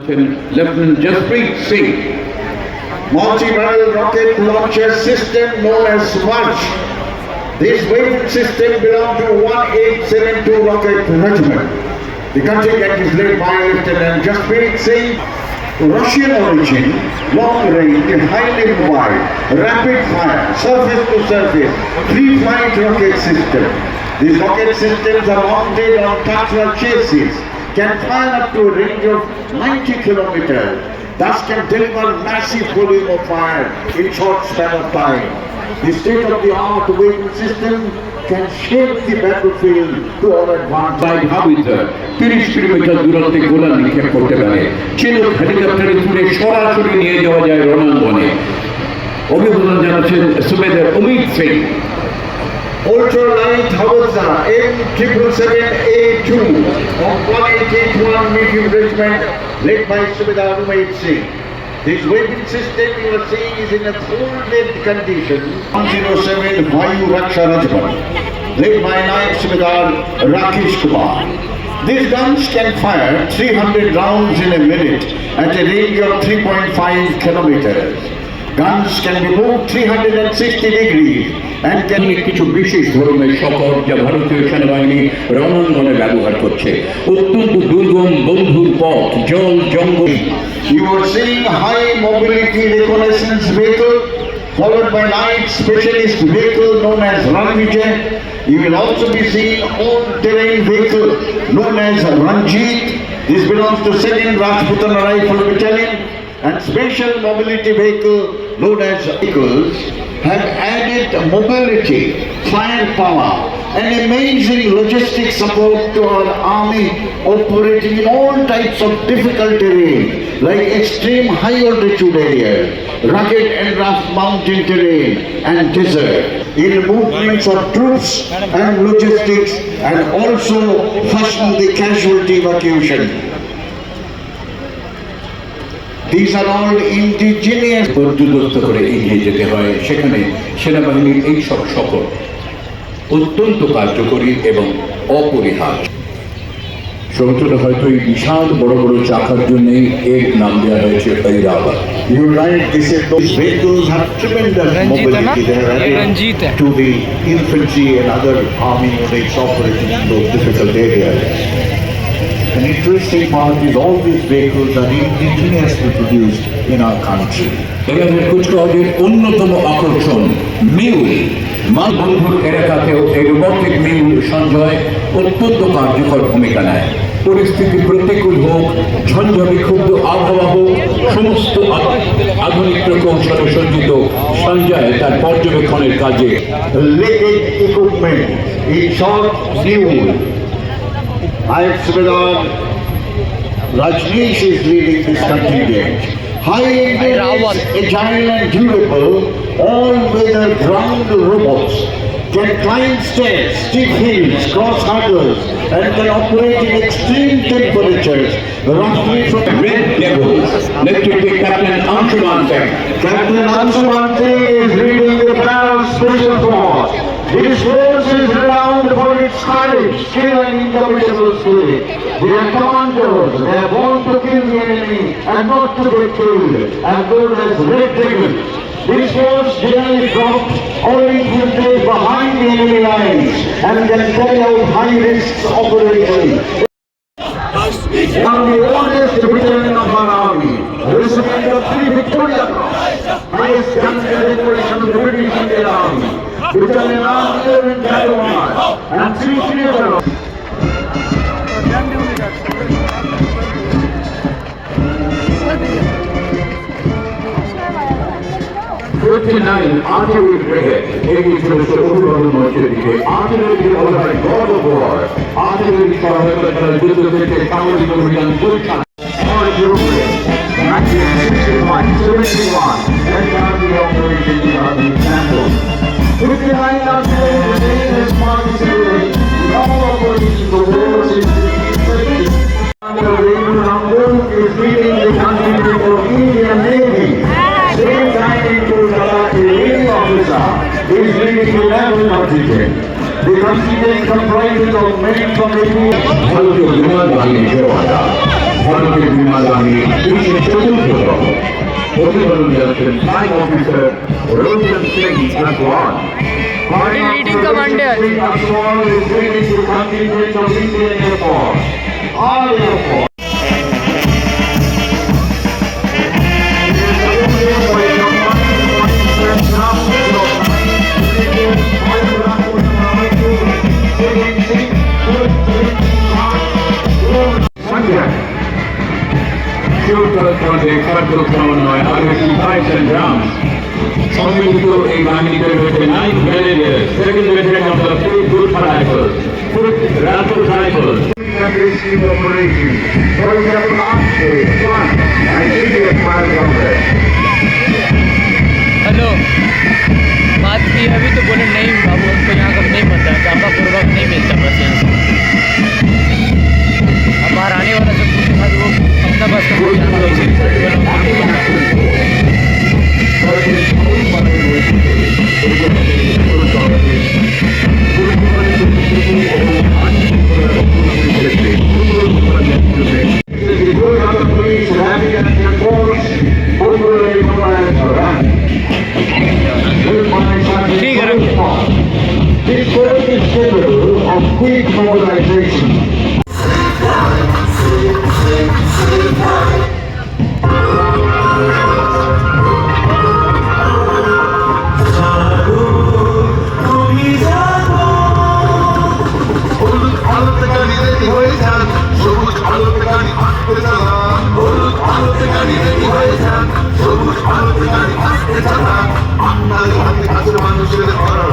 Lieutenant Jaspreet Singh. Multi-barrel rocket launcher system known as SMARCH. This weapon system belonged to 1872 Rocket Regiment. The contingent is led by Lieutenant Jaspreet Singh. Russian origin, long range, highly mobile, rapid fire, surface to surface, three-flight rocket system. These rocket systems are mounted on Tatra chassis, can fire up to a range of 90 kilometers, thus can deliver massive volume of fire in short span of time. The state-of-the-art weapon system can shape the battlefield to our advantage. howitzer 30 kilometre দূরত্বে গোলা নিক্ষেপ করতে পারে। চিনুক হেলিকপ্টারে তুলে সরাসরি নিয়ে যাওয়া যায় রণাঙ্গনে। অভিবাদন জানাচ্ছেন সুবেদার Amit Singh. Ultralight howitzer M777A2 of 181 medium regiment led by Subedar Umait Singh. This weapon system you are seeing is in a folded condition. 107 Vayu Raksha Rajban led by Naik Subedar Rakesh Kumar. These guns can fire 300 rounds in a minute at a range of 3.5 kilometers. Guns can be moved 360 degrees and can কিছু বিশেষ ধরনের শকট যা ভারতীয় সেনাবাহিনী রণাঙ্গনে ব্যবহার করছে। অত্যন্ত দুর্গম বন্ধুর পথ, জল জঙ্গল। You are seeing high mobility reconnaissance vehicle followed by night specialist vehicle known as Ranvijay. You will also be seeing all-terrain vehicle known as Ranjit. This belongs to 2nd Rajputana Rifle Battalion. And special mobility vehicle known as vehicles have added mobility, firepower and amazing logistic support to our army operating in all types of difficult terrain like extreme high altitude areas, rugged and rough mountain terrain and desert, in movements of troops and logistics, and also fashion the casualty evacuation. These are all indigenous. পর্যদস্ত করে এগিয়ে যেতে হয়, সেখানে সেনাবাহিনীর এই সব শকট অত্যন্ত কার্যকরী এবং অপরিহার্য। সমুদ্রটা হয়তো এই বিশাল বড় বড় চাকার জন্যই এর নাম দেওয়া হয়েছে Airavat. You right, this is those vehicles have tremendous mobility. They are added to the infantry and other army units operating in those difficult areas. An interesting part is all these vehicles are indigenously produced in our country. এখানে কুচকাওয়াজের অন্যতম আকর্ষণ mule. বন্ধুর এলাকাতেও এই robotic mule Sanjay অত্যন্ত কার্যকর ভূমিকা নেয়। পরিস্থিতি প্রতিকূল হোক, ঝঞ্ঝাবিক্ষুব্ধ আবহাওয়া হোক, সমস্ত আধুনিক প্রকৌশলে সজ্জিত সঞ্জয় তার পর্যবেক্ষণের কাজে Related equipment in short mule. Naik Subedar Rajneesh is leading this contingent. High-ended, agile and durable, all-weather ground robots can climb stairs, steep hills, cross hurdles, and can operate in extreme temperatures, roughly from Red Devils, Lieutenant Captain Anshuman Singh. Captain Anshuman Singh is leading the Para Special Force. His force is renowned for its courage, skill and indomitable spirit. They are commandos, they are born to kill the enemy and not to get killed, and known as Red Devils. This force generally dropped or infiltrate behind the enemy lines and can carry out high-risk operations. One of the oldest battalion of our army, recipient of 3 Victoria Cross, highest gun decoration of the British Indian Army, Battalion Army in Taiwan, and 3 theatre. 59 Artillery Brigade, এগিয়ে চলেছে অভিবাদন মঞ্চের দিকে। আর্টিলারিকে বলা হয় god of war. Artillery সহায়তা ছাড়া যুদ্ধ থেকে সামরিক অভিযান পরিচালনা। 1961-71, and Army Operation Army example. 59 Artillery Brigade has participated in all operations of war since 1930. Is leading the country for Indian Navy. Same time in Kolkata, a Navy officer is leading the naval contingent. The contingent comprises of men from the ভারতীয় বিমান বাহিনী জওয়ানরা, ভারতীয় বিমান বাহিনী অভিনন্দন জানাচ্ছেন flying officer Ranjan Singh Aswan. leading commander. Aswan is ready to contribute to Indian Air Force. All Air Force. সম্মিলিত এই বাহিনীতে রয়েছে 9 battalion, 2nd battalion of the fourth group rifle, 4th rifle rifle. Hello, बात की अभी तो बोले नहीं बाबू, हमको यहाँ का नहीं पता, चापा पूर्वक नहीं मिलता बस यहाँ से। अब बाहर आने वाला सब कुछ था तो वो अपना बस का कोई जानता ठीक है। This work is capable of quick mobilization. সবুজ আলোতে গাড়ি আসতে চালান, হলুদ আলোতে গাড়ি রেডি হয়ে যান, সবুজ আলোতে গাড়ি আসতে চালান, আপনাদের হাতে আছে মানুষের ঘর।